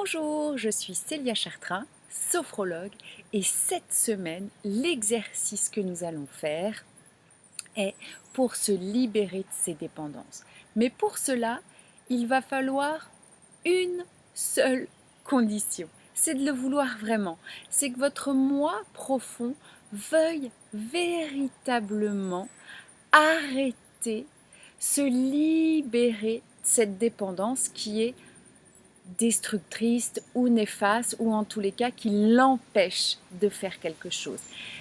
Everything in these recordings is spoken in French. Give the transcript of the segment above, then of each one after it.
Bonjour, je suis Célia Chartrain, sophrologue, et cette semaine, l'exercice que nous allons faire est pour se libérer de ses dépendances. Mais pour cela, il va falloir une seule condition, c'est de le vouloir vraiment. C'est que votre moi profond veuille véritablement arrêter, se libérer de cette dépendance qui est destructrice ou néfaste, ou en tous les cas qui l'empêche de faire quelque chose.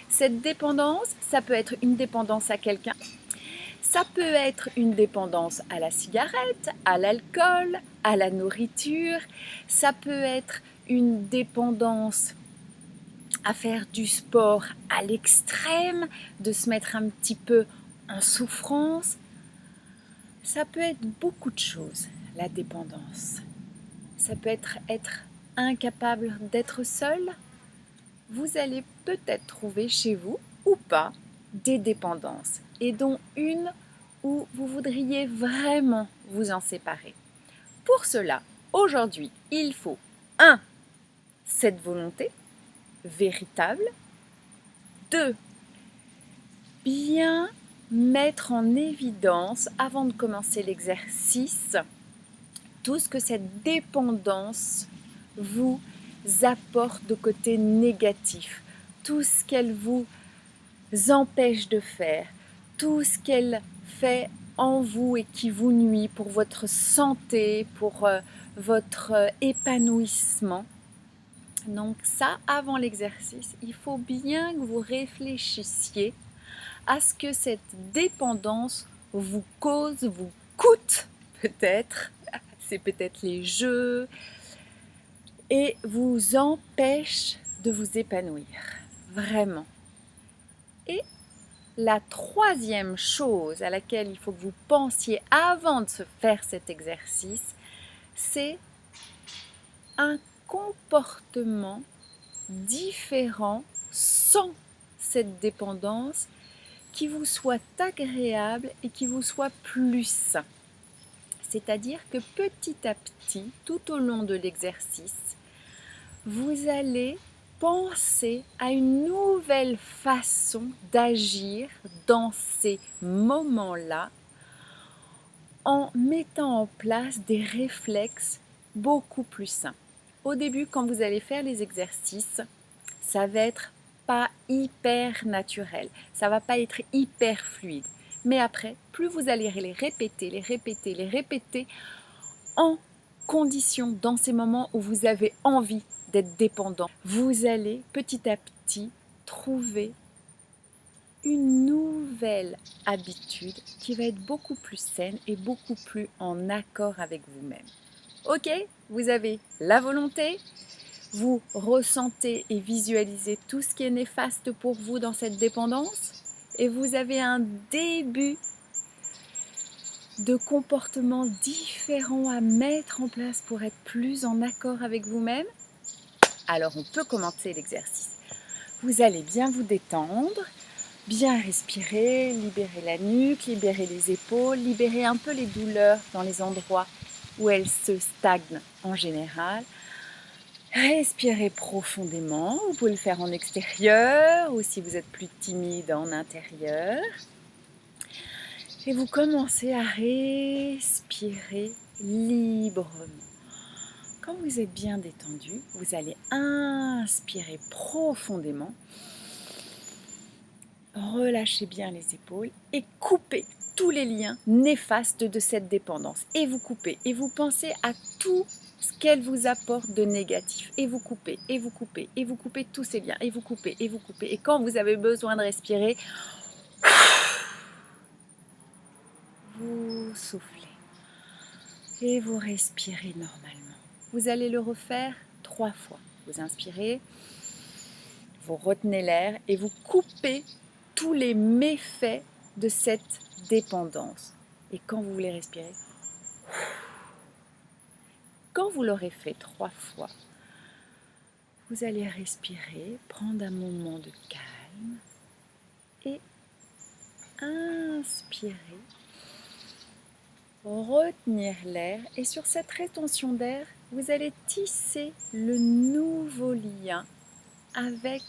Cette dépendance, ça peut être une dépendance à quelqu'un, ça peut être une dépendance à la cigarette, à l'alcool, à la nourriture, ça peut être une dépendance à faire du sport à l'extrême, de se mettre un petit peu en souffrance. Ça peut être beaucoup de choses, la dépendance. Ça peut être incapable d'être seul. Vous allez peut-être trouver chez vous ou pas des dépendances, et dont une où vous voudriez vraiment vous en séparer. Pour cela, aujourd'hui, il faut 1. Cette volonté véritable. 2. Bien mettre en évidence, avant de commencer l'exercice, tout ce que cette dépendance vous apporte de côté négatif, tout ce qu'elle vous empêche de faire, tout ce qu'elle fait en vous et qui vous nuit pour votre santé, pour votre épanouissement. Donc ça, avant l'exercice, il faut bien que vous réfléchissiez à ce que cette dépendance vous cause, vous coûte peut-être. C'est peut-être les jeux, et vous empêche de vous épanouir, vraiment. Et la troisième chose à laquelle il faut que vous pensiez avant de se faire cet exercice, c'est un comportement différent sans cette dépendance qui vous soit agréable et qui vous soit plus sain. C'est-à-dire que petit à petit, tout au long de l'exercice, vous allez penser à une nouvelle façon d'agir dans ces moments-là, en mettant en place des réflexes beaucoup plus sains. Au début, quand vous allez faire les exercices, ça va être pas hyper naturel, ça va pas être hyper fluide. Mais après, plus vous allez les répéter en condition, dans ces moments où vous avez envie d'être dépendant, vous allez petit à petit trouver une nouvelle habitude qui va être beaucoup plus saine et beaucoup plus en accord avec vous-même. Ok, vous avez la volonté, vous ressentez et visualisez tout ce qui est néfaste pour vous dans cette dépendance, et vous avez un début de comportements différents à mettre en place pour être plus en accord avec vous-même. Alors on peut commencer l'exercice. Vous allez bien vous détendre, bien respirer, libérer la nuque, libérer les épaules, libérer un peu les douleurs dans les endroits où elles se stagnent en général. Respirez profondément, vous pouvez le faire en extérieur ou si vous êtes plus timide en intérieur. Et vous commencez à respirer librement. Quand vous êtes bien détendu, vous allez inspirer profondément, relâchez bien les épaules et coupez tous les liens néfastes de cette dépendance. Et vous coupez, et vous pensez à tout ce qu'elle vous apporte de négatif. Et vous coupez, et vous coupez, et vous coupez tous ces liens, et vous coupez, et vous coupez. Et quand vous avez besoin de respirer, vous soufflez. Et vous respirez normalement. Vous allez le refaire 3 fois. Vous inspirez, vous retenez l'air et vous coupez tous les méfaits de cette dépendance. Et quand vous voulez respirer, quand vous l'aurez fait 3 fois, vous allez respirer, prendre un moment de calme et inspirer, retenir l'air, et sur cette rétention d'air, vous allez tisser le nouveau lien avec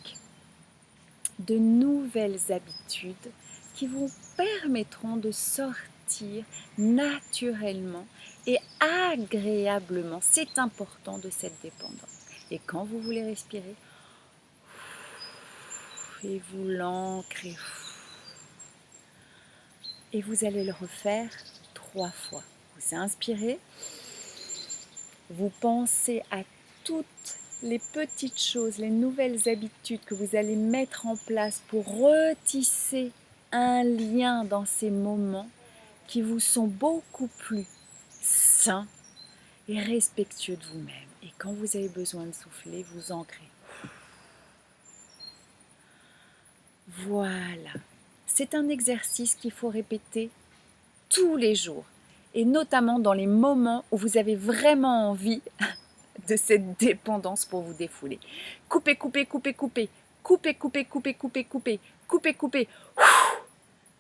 de nouvelles habitudes qui vous permettront de sortir naturellement et agréablement. C'est important de cette dépendance. Et quand vous voulez respirer, et vous l'ancrez. Et vous allez le refaire 3 fois. Vous inspirez, vous pensez à toutes les petites choses, les nouvelles habitudes que vous allez mettre en place pour retisser un lien dans ces moments qui vous sont beaucoup plus sains et respectueux de vous-même. Et quand vous avez besoin de souffler, vous ancrez. Voilà. C'est un exercice qu'il faut répéter tous les jours et notamment dans les moments où vous avez vraiment envie de cette dépendance pour vous défouler. Coupez, coupez, coupez, coupez, coupez, coupez, coupez, coupez, coupez, coupez, coupez,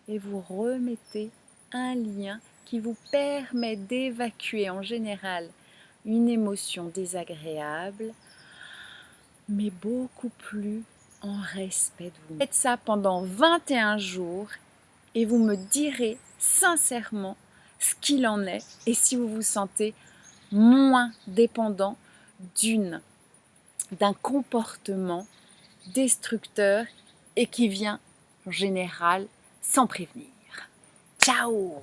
et vous remettez un lien qui vous permet d'évacuer en général une émotion désagréable, mais beaucoup plus en respect de vous. Faites ça pendant 21 jours et vous me direz sincèrement ce qu'il en est et si vous vous sentez moins dépendant d'un comportement destructeur et qui vient en général sans prévenir. Ciao!